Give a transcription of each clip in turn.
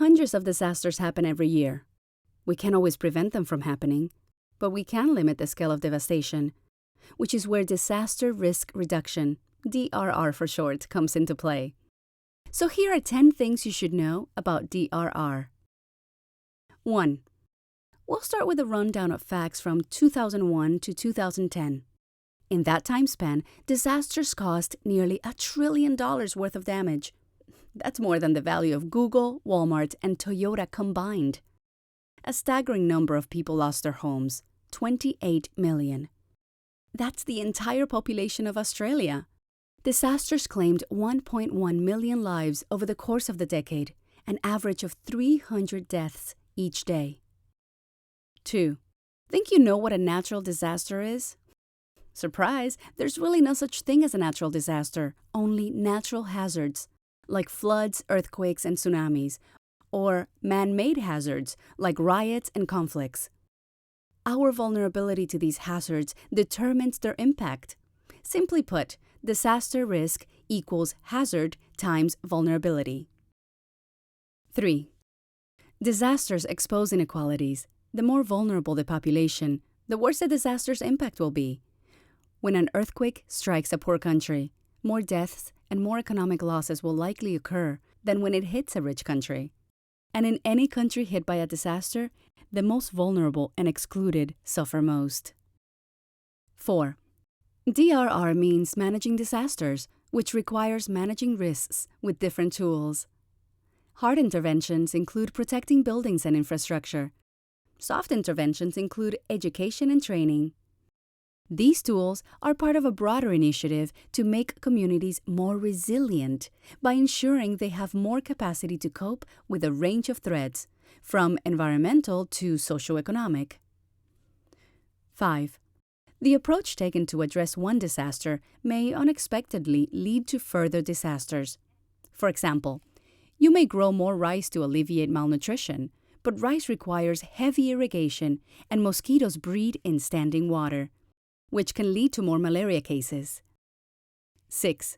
Hundreds of disasters happen every year. We can't always prevent them from happening, but we can limit the scale of devastation, which is where disaster risk reduction, DRR for short, comes into play. So here are 10 things you should know about DRR. 1. We'll start with a rundown of facts from 2001 to 2010. In that time span, disasters caused nearly $1 trillion worth of damage. That's more than the value of Google, Walmart, and Toyota combined. A staggering number of people lost their homes, 28 million. That's the entire population of Australia. Disasters claimed 1.1 million lives over the course of the decade, an average of 300 deaths each day. 2. Think you know what a natural disaster is? Surprise, there's really no such thing as a natural disaster, only natural hazards, like floods, earthquakes, and tsunamis, or man-made hazards, like riots and conflicts. Our vulnerability to these hazards determines their impact. Simply put, disaster risk equals hazard times vulnerability. 3. Disasters expose inequalities. The more vulnerable the population, the worse the disaster's impact will be. When an earthquake strikes a poor country, more deaths and more economic losses will likely occur than when it hits a rich country. And in any country hit by a disaster, the most vulnerable and excluded suffer most. 4. DRR means managing disasters, which requires managing risks with different tools. Hard interventions include protecting buildings and infrastructure. Soft interventions include education and training. These tools are part of a broader initiative to make communities more resilient by ensuring they have more capacity to cope with a range of threats, from environmental to socioeconomic. 5. The approach taken to address one disaster may unexpectedly lead to further disasters. For example, you may grow more rice to alleviate malnutrition, but rice requires heavy irrigation and mosquitoes breed in standing water, which can lead to more malaria cases. 6.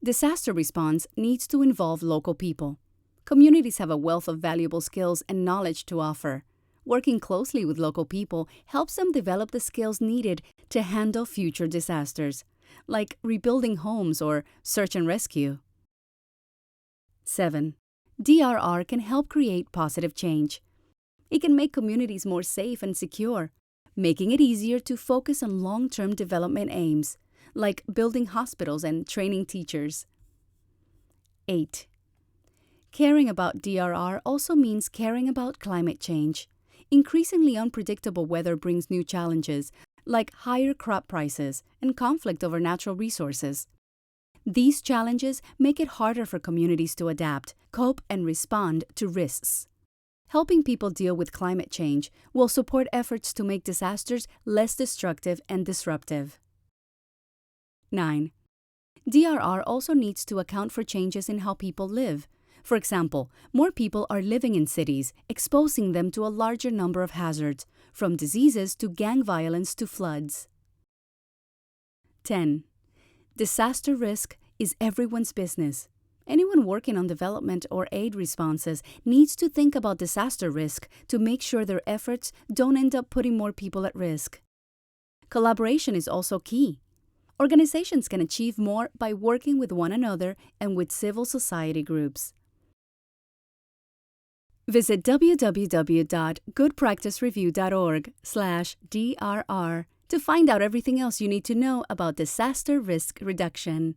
Disaster response needs to involve local people. Communities have a wealth of valuable skills and knowledge to offer. Working closely with local people helps them develop the skills needed to handle future disasters, like rebuilding homes or search and rescue. 7. DRR can help create positive change. It can make communities more safe and secure, making it easier to focus on long-term development aims, like building hospitals and training teachers. 8. Caring about DRR also means caring about climate change. Increasingly unpredictable weather brings new challenges, like higher crop prices and conflict over natural resources. These challenges make it harder for communities to adapt, cope, and respond to risks. Helping people deal with climate change will support efforts to make disasters less destructive and disruptive. 9. DRR also needs to account for changes in how people live. For example, more people are living in cities, exposing them to a larger number of hazards, from diseases to gang violence to floods. 10. Disaster risk is everyone's business. Anyone working on development or aid responses needs to think about disaster risk to make sure their efforts don't end up putting more people at risk. Collaboration is also key. Organizations can achieve more by working with one another and with civil society groups. Visit www.goodpracticereview.org/DRR to find out everything else you need to know about disaster risk reduction.